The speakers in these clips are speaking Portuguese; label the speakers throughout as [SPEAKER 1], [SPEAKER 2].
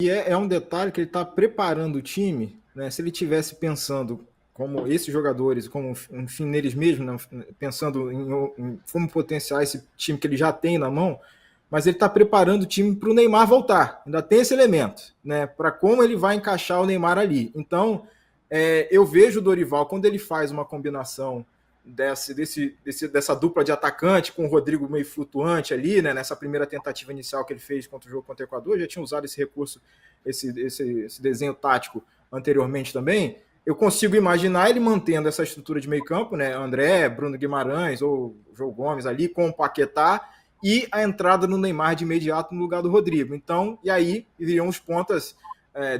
[SPEAKER 1] E é um detalhe que ele está preparando o time, né? Se ele tivesse pensando como esses jogadores, como enfim, neles mesmos, né? Pensando em como potenciar esse time que ele já tem na mão, mas ele está preparando o time para o Neymar voltar. Ainda tem esse elemento, né? Para como ele vai encaixar o Neymar ali. Então, eu vejo o Dorival, quando ele faz uma combinação dessa dupla de atacante com o Rodrigo meio flutuante ali, né, nessa primeira tentativa inicial que ele fez contra o jogo contra o Equador, já tinha usado esse recurso, esse desenho tático anteriormente também. Eu consigo imaginar ele mantendo essa estrutura de meio campo, né, André, Bruno Guimarães ou João Gomes ali com o Paquetá e a entrada no Neymar de imediato no lugar do Rodrigo. Então, e aí iriam os pontas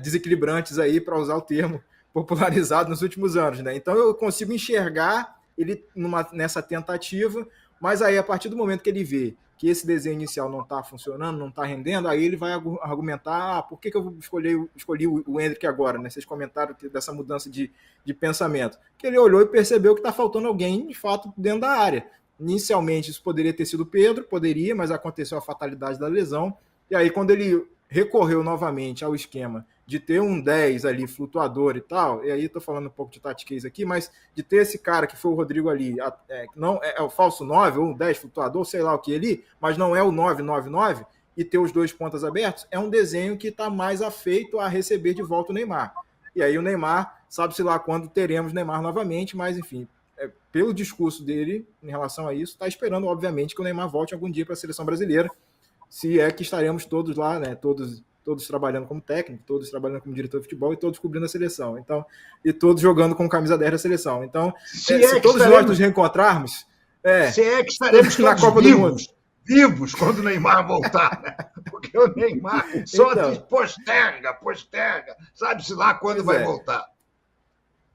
[SPEAKER 1] desequilibrantes aí, para usar o termo popularizado nos últimos anos, né? Então eu consigo enxergar ele nessa tentativa, mas aí a partir do momento que ele vê que esse desenho inicial não está funcionando, não está rendendo, aí ele vai argumentar, por que eu escolhi o Endrick agora, né? Vocês comentaram dessa mudança de pensamento. Que ele olhou e percebeu que está faltando alguém, de fato, dentro da área. Inicialmente isso poderia ter sido o Pedro, poderia, mas aconteceu a fatalidade da lesão, e aí quando ele recorreu novamente ao esquema de ter um 10 ali, flutuador e tal, e aí estou falando um pouco de tatiquez aqui, mas de ter esse cara que foi o Rodrigo ali, não é o falso 9 ou um 10 flutuador, sei lá o que ali, mas não é o 999, e ter os dois pontas abertos, é um desenho que está mais afeito a receber de volta o Neymar. E aí o Neymar, sabe-se lá quando teremos Neymar novamente, mas enfim, pelo discurso dele em relação a isso, está esperando, obviamente, que o Neymar volte algum dia para a seleção brasileira, se é que estaremos todos lá, né? Todos trabalhando como técnico, todos trabalhando como diretor de futebol e todos cobrindo a seleção. Então, e todos jogando com camisa 10 da seleção. Então, se todos nós nos reencontrarmos,
[SPEAKER 2] se é que estaremos
[SPEAKER 1] na Copa do Mundo
[SPEAKER 2] vivos quando o Neymar voltar, né? Porque o Neymar só diz posterga, sabe-se lá quando vai voltar.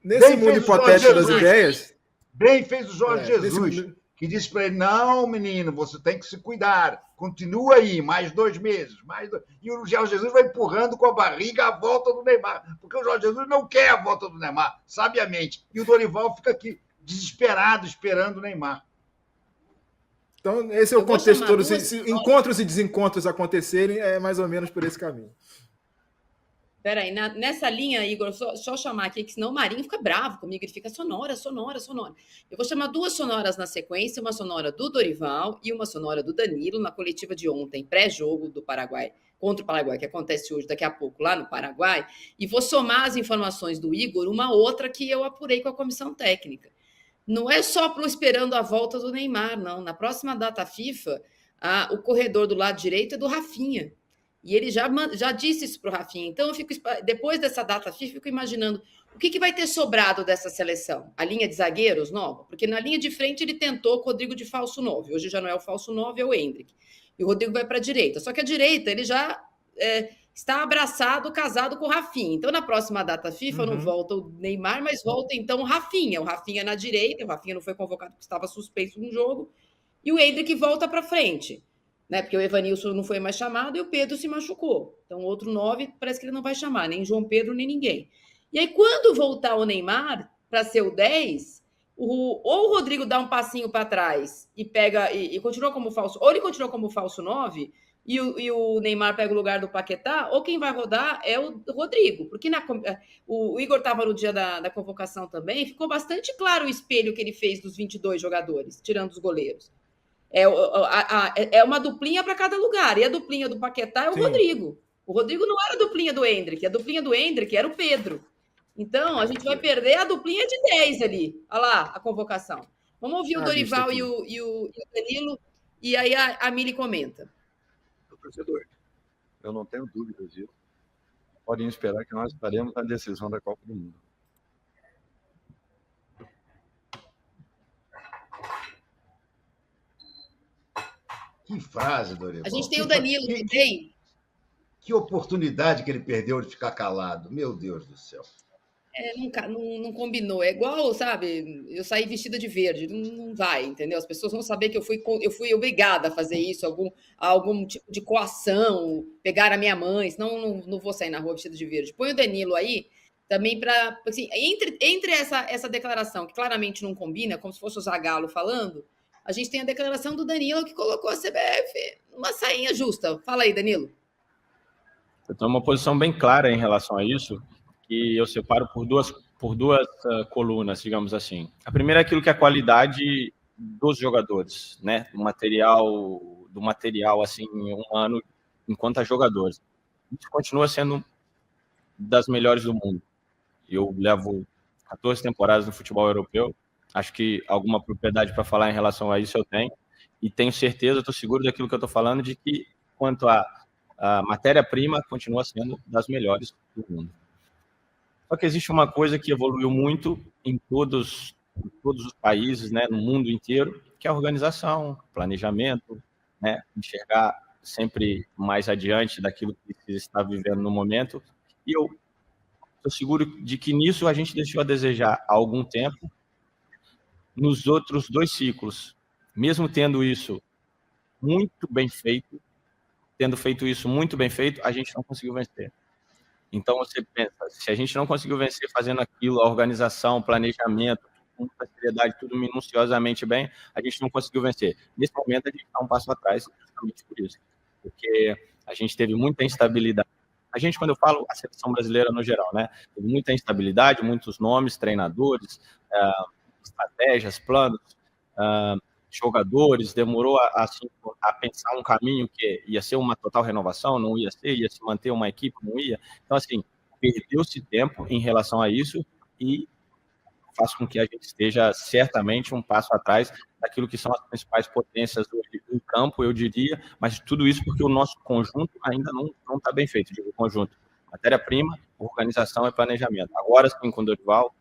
[SPEAKER 1] Nesse bem mundo hipotético das ideias...
[SPEAKER 2] Bem fez o Jorge Jesus, que disse para ele, não, menino, você tem que se cuidar, continua aí, mais 2 meses. E o Jorge Jesus vai empurrando com a barriga a volta do Neymar, porque o Jorge Jesus não quer a volta do Neymar, sabiamente. E o Dorival fica aqui, desesperado, esperando o Neymar.
[SPEAKER 1] Então, esse é o contexto todo. Se encontros e desencontros acontecerem, é mais ou menos por esse caminho.
[SPEAKER 3] Peraí, nessa linha, Igor, só chamar aqui, que senão o Marinho fica bravo comigo, ele fica sonora. Eu vou chamar 2 sonoras na sequência, uma sonora do Dorival e uma sonora do Danilo, na coletiva de ontem, pré-jogo do Paraguai, contra o Paraguai, que acontece hoje, daqui a pouco, lá no Paraguai, e vou somar as informações do Igor, uma outra que eu apurei com a comissão técnica. Não é só esperando a volta do Neymar, não. Na próxima data FIFA, o corredor do lado direito é do Rafinha. E ele já disse isso para o Rafinha. Então, depois dessa data FIFA, eu fico imaginando o que vai ter sobrado dessa seleção? A linha de zagueiros nova? Porque na linha de frente ele tentou com o Rodrigo de falso 9. Hoje já não é o falso 9, é o Endrick. E o Rodrigo vai para a direita. Só que a direita, ele já está abraçado, casado com o Rafinha. Então, na próxima data FIFA, não volta o Neymar, mas volta, então, o Rafinha. O Rafinha na direita. O Rafinha não foi convocado porque estava suspenso no jogo. E o Endrick volta para frente. Né, porque o Evanilson não foi mais chamado e o Pedro se machucou. Então, o outro 9 parece que ele não vai chamar, nem João Pedro, nem ninguém. E aí, quando voltar o Neymar para ser o 10, ou o Rodrigo dá um passinho para trás e pega e continua como falso, ou ele continua como falso 9 e o Neymar pega o lugar do Paquetá, ou quem vai rodar é o Rodrigo. Porque o Igor estava no dia da convocação também, ficou bastante claro o espelho que ele fez dos 22 jogadores, tirando os goleiros. É uma duplinha para cada lugar. E a duplinha do Paquetá é o Rodrigo. O Rodrigo não era a duplinha do Endrick. A duplinha do Endrick era o Pedro. Então, a gente vai perder a duplinha de 10 ali. Olha lá, a convocação. Vamos ouvir o Dorival e o Danilo. E aí a Mili comenta.
[SPEAKER 4] Torcedor, eu não tenho dúvidas disso. Podem esperar que nós estaremos na decisão da Copa do Mundo.
[SPEAKER 2] Que frase, Dorival.
[SPEAKER 3] A gente tem o Danilo também.
[SPEAKER 2] Que oportunidade que ele perdeu de ficar calado. Meu Deus do céu.
[SPEAKER 3] Não combinou. É igual, sabe, eu saí vestida de verde. Não vai, entendeu? As pessoas vão saber que eu fui obrigada a fazer isso, algum tipo de coação, pegar a minha mãe, senão não vou sair na rua vestida de verde. Põe o Danilo aí, também para... Assim, entre essa declaração, que claramente não combina, como se fosse o Zagallo falando, a gente tem a declaração do Danilo que colocou a CBF numa sainha justa. Fala aí, Danilo.
[SPEAKER 5] Eu tenho uma posição bem clara em relação a isso, que eu separo por duas colunas, digamos assim. A primeira é aquilo que é a qualidade dos jogadores, né? Do material assim, humano, enquanto a jogadores. Isso continua sendo das melhores do mundo. Eu levo 14 temporadas no futebol europeu, acho que alguma propriedade para falar em relação a isso eu tenho, e tenho certeza, estou seguro daquilo que eu estou falando, de que quanto a matéria-prima continua sendo das melhores do mundo. Só que existe uma coisa que evoluiu muito em todos os países, né, no mundo inteiro, que é a organização, planejamento, né, enxergar sempre mais adiante daquilo que se está vivendo no momento. E eu estou seguro de que nisso a gente deixou a desejar há algum tempo nos outros 2 ciclos. Mesmo tendo isso muito bem feito, a gente não conseguiu vencer. Então, você pensa, se a gente não conseguiu vencer fazendo aquilo, a organização, planejamento, com muita seriedade, tudo minuciosamente bem, a gente não conseguiu vencer. Nesse momento, a gente está um passo atrás, justamente por isso. Porque a gente teve muita instabilidade. A gente, quando eu falo a seleção brasileira no geral, né? Teve muita instabilidade, muitos nomes, treinadores, estratégias, planos, jogadores, demorou a pensar um caminho que ia ser uma total renovação, não ia ser, ia se manter uma equipe, não ia. Então, assim, perdeu-se tempo em relação a isso e faz com que a gente esteja certamente um passo atrás daquilo que são as principais potências do campo, eu diria, mas tudo isso porque o nosso conjunto ainda não está bem feito, digo, conjunto. Matéria-prima, organização e planejamento. Agora sim, com o Dorival,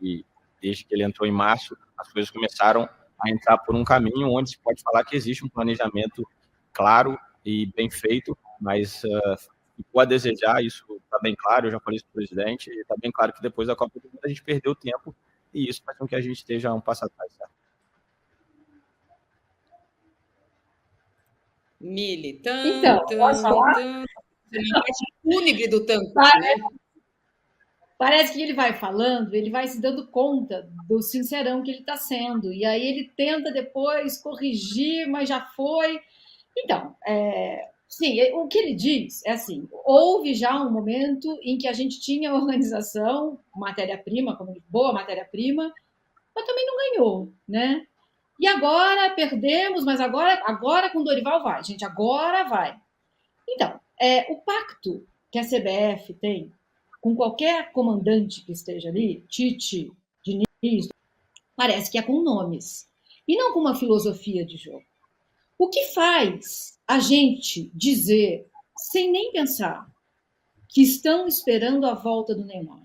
[SPEAKER 5] e desde que ele entrou em março, as coisas começaram a entrar por um caminho onde se pode falar que existe um planejamento claro e bem feito, mas ficou a desejar, isso está bem claro, eu já falei isso para o presidente, e está bem claro que depois da Copa do Mundo a gente perdeu tempo, e isso faz com que a gente esteja um passo atrás, certo?
[SPEAKER 3] Mili,
[SPEAKER 6] então, posso falar?
[SPEAKER 3] Fúnebre do tanto, né?
[SPEAKER 6] Parece que ele vai falando, ele vai se dando conta do sincerão que ele está sendo. E aí ele tenta depois corrigir, mas já foi. Então, sim, o que ele diz é assim, houve já um momento em que a gente tinha organização, matéria-prima, como boa matéria-prima, mas também não ganhou, né? E agora perdemos, mas agora com o Dorival vai, gente, agora vai. Então, o pacto que a CBF tem com qualquer comandante que esteja ali, Tite, Diniz, parece que é com nomes, e não com uma filosofia de jogo. O que faz a gente dizer, sem nem pensar, que estão esperando a volta do Neymar?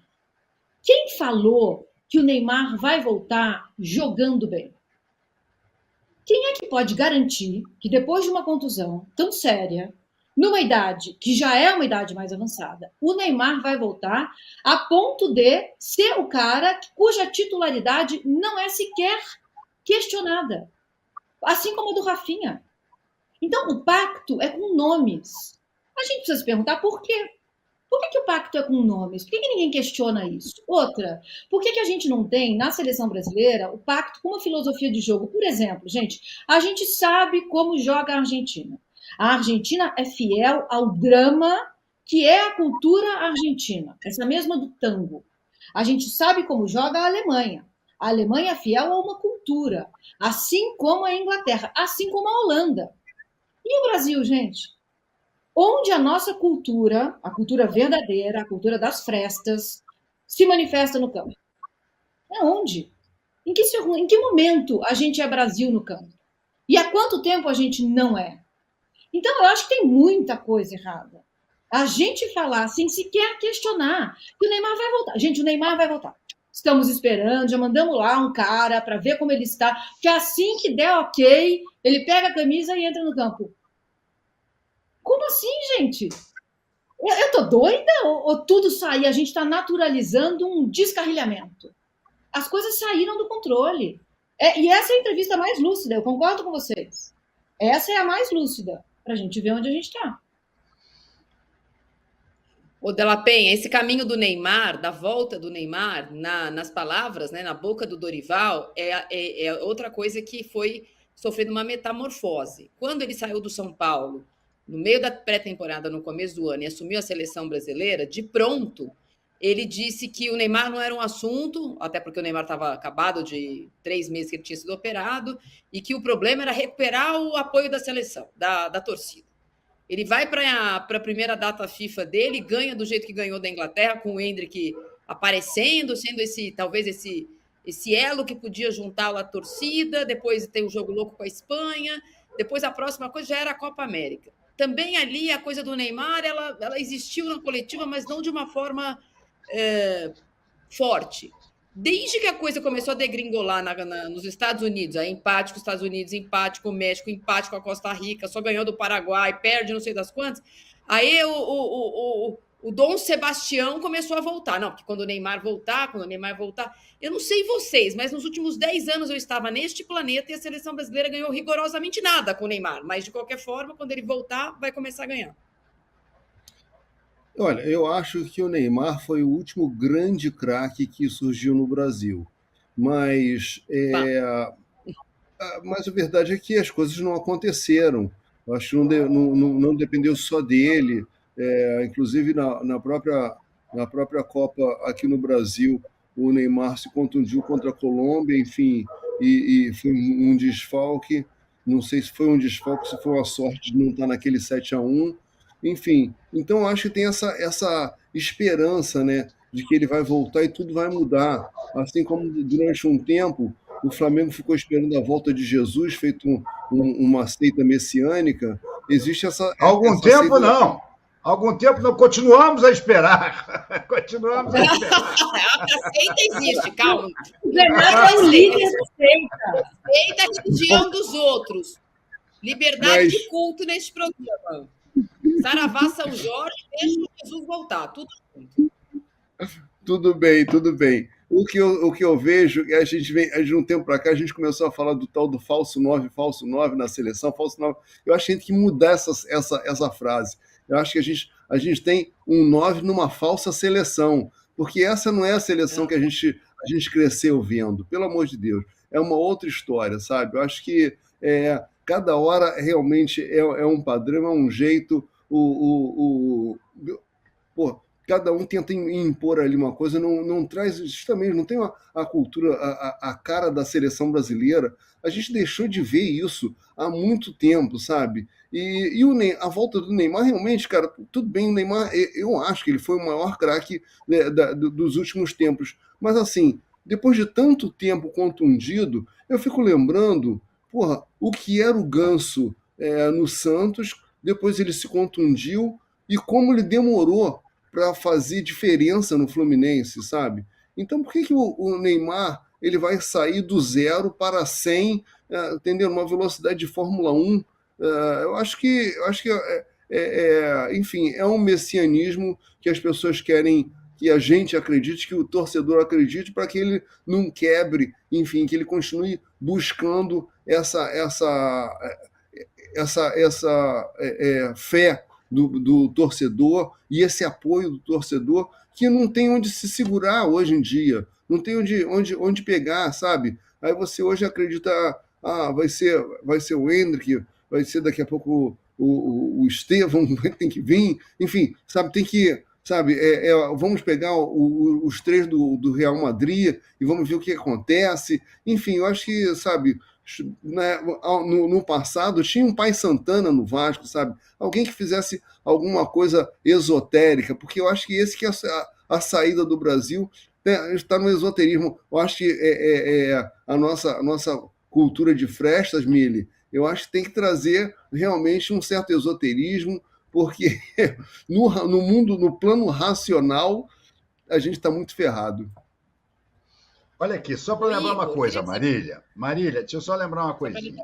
[SPEAKER 6] Quem falou que o Neymar vai voltar jogando bem? Quem é que pode garantir que depois de uma contusão tão séria, numa idade que já é uma idade mais avançada, o Neymar vai voltar a ponto de ser o cara cuja titularidade não é sequer questionada, assim como a do Rafinha. Então, o pacto é com nomes. A gente precisa se perguntar por quê. Por que o pacto é com nomes? Por que ninguém questiona isso? Outra, por que a gente não tem, na seleção brasileira, o pacto com uma filosofia de jogo? Por exemplo, gente, a gente sabe como joga a Argentina. A Argentina é fiel ao drama que é a cultura argentina, essa mesma do tango. A gente sabe como joga a Alemanha. A Alemanha é fiel a uma cultura, assim como a Inglaterra, assim como a Holanda. E o Brasil, gente? Onde a nossa cultura, a cultura verdadeira, a cultura das frestas, se manifesta no campo? Onde? Em que momento a gente é Brasil no campo? E há quanto tempo a gente não é? Então, eu acho que tem muita coisa errada. A gente falar sem sequer questionar que o Neymar vai voltar. Gente, o Neymar vai voltar. Estamos esperando, já mandamos lá um cara para ver como ele está, que assim que der ok, ele pega a camisa e entra no campo. Como assim, gente? Eu tô doida? Ou tudo sair? A gente está naturalizando um descarrilhamento. As coisas saíram do controle. E essa é a entrevista mais lúcida, eu concordo com vocês. Essa é a mais lúcida, para a gente ver onde a gente está.
[SPEAKER 3] Ô, Della Penha, esse caminho do Neymar, da volta do Neymar, nas palavras, né, na boca do Dorival, é outra coisa que foi sofrendo uma metamorfose. Quando ele saiu do São Paulo no meio da pré-temporada, no começo do ano, e assumiu a seleção brasileira, de pronto, ele disse que o Neymar não era um assunto, até porque o Neymar estava acabado de 3 meses que ele tinha sido operado, e que o problema era recuperar o apoio da seleção, da torcida. Ele vai para a primeira data FIFA dele, ganha do jeito que ganhou da Inglaterra, com o Endrick aparecendo, sendo talvez esse elo que podia juntar a torcida, depois tem o jogo louco com a Espanha, depois a próxima coisa já era a Copa América. Também ali a coisa do Neymar, ela existiu na coletiva, mas não de uma forma forte. Desde que a coisa começou a degringolar nos Estados Unidos, aí empate com os Estados Unidos, empate com o México, empate com a Costa Rica, só ganhou do Paraguai, perde não sei das quantas, aí o Dom Sebastião começou a voltar. Não, porque quando o Neymar voltar, eu não sei vocês, mas nos últimos 10 anos eu estava neste planeta e a seleção brasileira ganhou rigorosamente nada com o Neymar, mas de qualquer forma, quando ele voltar, vai começar a ganhar.
[SPEAKER 7] Olha, eu acho que o Neymar foi o último grande craque que surgiu no Brasil. Mas a verdade é que as coisas não aconteceram. Eu acho que não dependeu só dele. Inclusive, na própria Copa aqui no Brasil, o Neymar se contundiu contra a Colômbia, enfim, e foi um desfalque. Não sei se foi um desfalque, se foi uma sorte de não estar naquele 7-1. Enfim, então acho que tem essa esperança, né, de que ele vai voltar e tudo vai mudar. Assim como durante um tempo o Flamengo ficou esperando a volta de Jesus, feito uma seita messiânica, existe essa...
[SPEAKER 2] Algum tempo não, continuamos a esperar. Continuamos a esperar.
[SPEAKER 3] A seita existe, calma.
[SPEAKER 6] O Renato é o líder da seita.
[SPEAKER 3] Seita a religião dos outros. Liberdade de culto neste programa. Saravá São Jorge, deixa o Jesus voltar, tudo junto.
[SPEAKER 7] Tudo bem. O que eu vejo, a gente de um tempo para cá, a gente começou a falar do tal do falso 9 na seleção, falso 9. Eu acho que a gente tem que mudar essa frase. Eu acho que a gente tem um 9 numa falsa seleção, porque essa não é a seleção que a gente cresceu vendo, pelo amor de Deus. É uma outra história, sabe? Eu acho que cada hora realmente é um padrão, é um jeito. Cada um tenta impor ali uma coisa, não traz, justamente, não tem a cultura, a cara da seleção brasileira. A gente deixou de ver isso há muito tempo, sabe? E a volta do Neymar, realmente, cara, tudo bem, o Neymar, eu acho que ele foi o maior craque dos últimos tempos. Mas, assim, depois de tanto tempo contundido, eu fico lembrando, o que era o Ganso no Santos, depois ele se contundiu, e como ele demorou para fazer diferença no Fluminense, sabe? Então, por que o Neymar ele vai sair do 0 para 100, entendeu? Numa velocidade de Fórmula 1? Eu acho que enfim, é um messianismo que as pessoas querem que a gente acredite, que o torcedor acredite, para que ele não quebre, enfim, que ele continue buscando essa fé do torcedor e esse apoio do torcedor, que não tem onde se segurar hoje em dia, não tem onde pegar, sabe? Aí você hoje acredita, vai ser o Endrick, vai ser daqui a pouco o Estevão, tem que vir, enfim, sabe, tem que... Sabe, vamos pegar os 3 do Real Madrid e vamos ver o que acontece. Enfim, eu acho que, sabe, né, no passado tinha um Pai Santana no Vasco, sabe? Alguém que fizesse alguma coisa esotérica, porque eu acho que esse que é a saída do Brasil, né, está no esoterismo. Eu acho que a nossa cultura de frestas, Mili, eu acho que tem que trazer realmente um certo esoterismo, porque no mundo, no plano racional, a gente está muito ferrado.
[SPEAKER 2] Olha aqui, só para lembrar uma coisa, Marília. Marília, deixa eu só lembrar uma coisinha.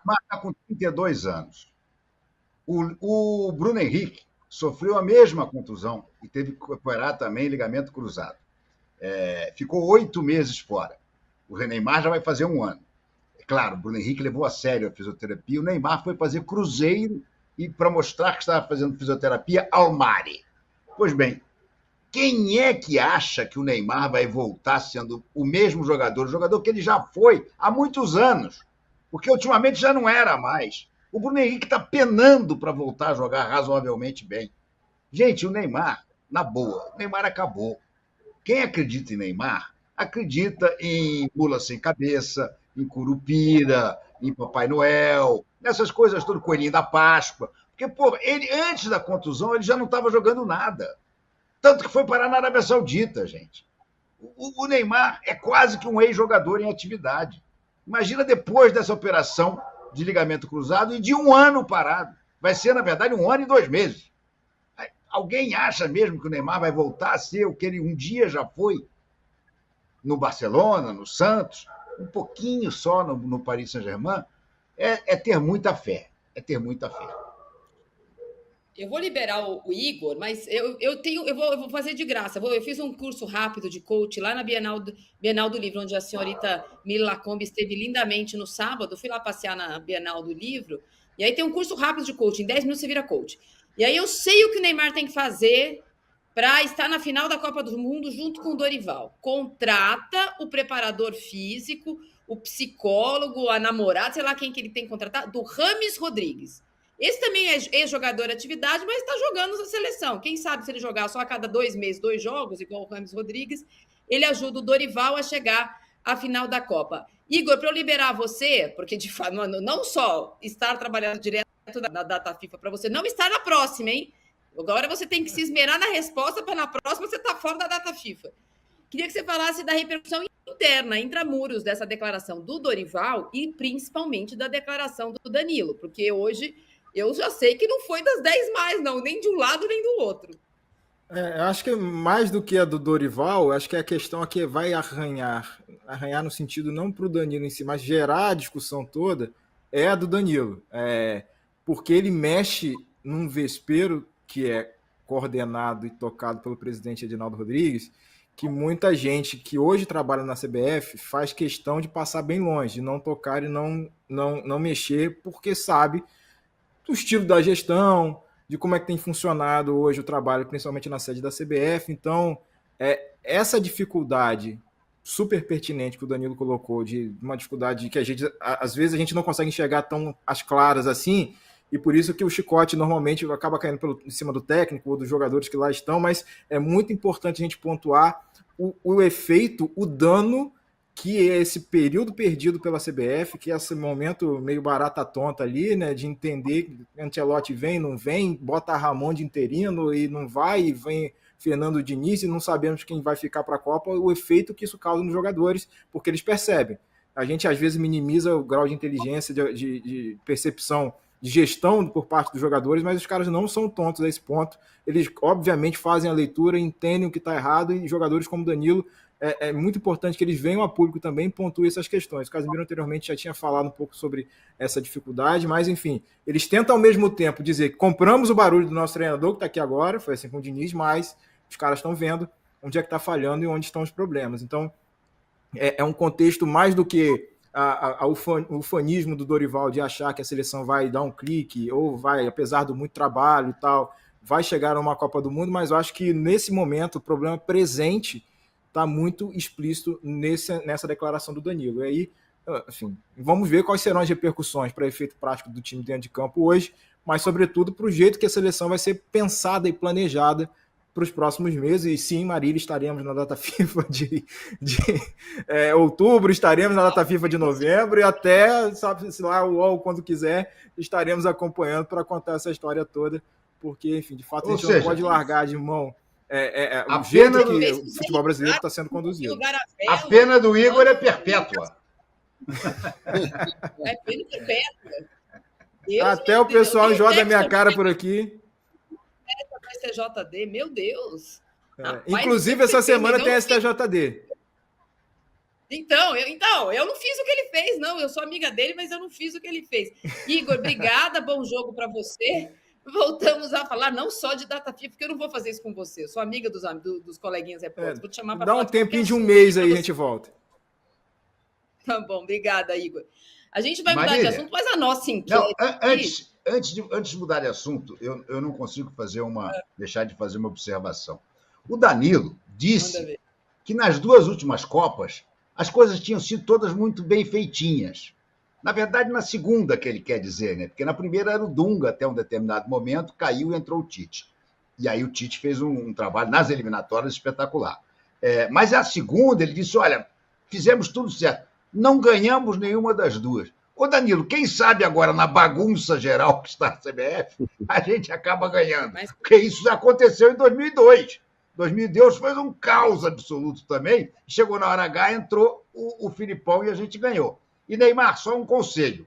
[SPEAKER 2] Mas está com 32 anos. O Bruno Henrique sofreu a mesma contusão e teve que operar também ligamento cruzado. Ficou 8 meses fora. O Neymar já vai fazer 1 ano. É claro, o Bruno Henrique levou a sério a fisioterapia. O Neymar foi fazer cruzeiro e para mostrar que estava fazendo fisioterapia ao Mari. Pois bem, quem é que acha que o Neymar vai voltar sendo o mesmo jogador, o jogador que ele já foi há muitos anos? Porque ultimamente já não era mais. O Bruno Henrique está penando para voltar a jogar razoavelmente bem. Gente, o Neymar, na boa, o Neymar acabou. Quem acredita em Neymar, acredita em mula sem cabeça, em Curupira, em Papai Noel, nessas coisas todas, Coelhinho da Páscoa. Porque, pô, ele, antes da contusão, ele já não estava jogando nada. Tanto que foi parar na Arábia Saudita, gente. O Neymar é quase que um ex-jogador em atividade. Imagina depois dessa operação de ligamento cruzado e de 1 ano parado. Vai ser, na verdade, 1 ano e 2 meses. Alguém acha mesmo que o Neymar vai voltar a ser o que ele um dia já foi no Barcelona, no Santos, um pouquinho só no Paris Saint-Germain? É ter muita fé. É ter muita fé.
[SPEAKER 3] Eu vou liberar o Igor, mas eu vou fazer de graça. Eu fiz um curso rápido de coach lá na Bienal do Livro, onde a senhorita Mili Lacombe esteve lindamente no sábado. Fui lá passear na Bienal do Livro. E aí tem um curso rápido de coach. Em 10 minutos você vira coach. E aí eu sei o que o Neymar tem que fazer para estar na final da Copa do Mundo junto com o Dorival. Contrata o preparador físico, o psicólogo, a namorada, sei lá quem que ele tem que contratar, do Rames Rodrigues. Esse também é ex-jogador de atividade, mas está jogando na seleção. Quem sabe se ele jogar só a cada 2 meses, 2 jogos, igual o Rames Rodrigues, ele ajuda o Dorival a chegar à final da Copa. Igor, para eu liberar você, porque de fato, não só estar trabalhando direto na data FIFA para você não estar na próxima, hein? Agora você tem que se esmerar na resposta para na próxima você estar fora da data FIFA. Queria que você falasse da repercussão interna, intramuros, dessa declaração do Dorival e principalmente da declaração do Danilo, porque hoje eu já sei que não foi das 10 mais, não, nem de um lado nem do outro.
[SPEAKER 1] Eu acho que mais do que a do Dorival, acho que a questão aqui vai arranhar no sentido não para o Danilo em si, mas gerar a discussão toda, é a do Danilo. Porque ele mexe num vespeiro que é coordenado e tocado pelo presidente Edinaldo Rodrigues, que muita gente que hoje trabalha na CBF faz questão de passar bem longe, de não tocar e não mexer, porque sabe do estilo da gestão, de como é que tem funcionado hoje o trabalho, principalmente na sede da CBF. Então, essa dificuldade super pertinente que o Danilo colocou, de uma dificuldade que às vezes a gente não consegue enxergar tão às claras assim, e por isso que o chicote normalmente acaba caindo em cima do técnico ou dos jogadores que lá estão, mas é muito importante a gente pontuar o efeito, o dano que é esse período perdido pela CBF, que é esse momento meio barata tonta ali, né, de entender que Ancelotti vem, não vem, bota Ramon de interino e não vai, e vem Fernando Diniz e não sabemos quem vai ficar para a Copa, o efeito que isso causa nos jogadores, porque eles percebem. A gente às vezes minimiza o grau de inteligência, de percepção, de gestão por parte dos jogadores, mas os caras não são tontos a esse ponto. Eles obviamente fazem a leitura, entendem o que está errado, e jogadores como Danilo, é muito importante que eles venham a público também e pontuem essas questões. O Casemiro anteriormente já tinha falado um pouco sobre essa dificuldade, mas enfim, eles tentam ao mesmo tempo dizer que compramos o barulho do nosso treinador, que está aqui agora, foi assim com o Diniz, mas os caras estão vendo onde é que está falhando e onde estão os problemas. Então, é um contexto mais do que o fanismo do Dorival de achar que a seleção vai dar um clique, ou vai, apesar do muito trabalho e tal, vai chegar a uma Copa do Mundo, mas eu acho que nesse momento o problema presente está muito explícito nessa declaração do Danilo. E aí, enfim, vamos ver quais serão as repercussões para efeito prático do time dentro de campo hoje, mas sobretudo para o jeito que a seleção vai ser pensada e planejada para os próximos meses. E sim, Marília, estaremos na data FIFA de outubro, estaremos na data FIFA de novembro, e até, sabe-se lá, o UOL, quando quiser, estaremos acompanhando para contar essa história toda, porque, enfim, de fato, a gente não pode largar de mão o jeito que o futebol brasileiro está sendo conduzido.
[SPEAKER 2] A pena do Igor é perpétua.
[SPEAKER 3] É pena perpétua.
[SPEAKER 1] Até o pessoal joga a minha cara por aqui.
[SPEAKER 3] STJD, meu Deus.
[SPEAKER 1] Inclusive, essa semana tem STJD.
[SPEAKER 3] Então, eu não fiz o que ele fez, não. Eu sou amiga dele, mas eu não fiz o que ele fez. Igor, obrigada, bom jogo para você. Voltamos a falar não só de data FIFA, porque eu não vou fazer isso com você. Eu sou amiga dos coleguinhas repórteres. Vou te chamar para
[SPEAKER 1] dá um tempinho de um mês aí, a gente volta.
[SPEAKER 3] Tá bom, obrigada, Igor. A gente vai mudar de assunto, mas a nossa enquete...
[SPEAKER 2] Antes de mudar de assunto, eu não consigo deixar de fazer uma observação. O Danilo disse que nas 2 últimas Copas as coisas tinham sido todas muito bem feitinhas. Na verdade, na segunda que ele quer dizer, né? Porque na primeira era o Dunga, até um determinado momento, caiu e entrou o Tite. E aí o Tite fez um trabalho nas eliminatórias espetacular. Mas a segunda, ele disse, olha, fizemos tudo certo, não ganhamos nenhuma das duas. Ô, Danilo, quem sabe agora, na bagunça geral que está a CBF, a gente acaba ganhando. Porque isso já aconteceu em 2002. 2002 foi um caos absoluto também. Chegou na hora H, entrou o Filipão e a gente ganhou. E, Neymar, só um conselho.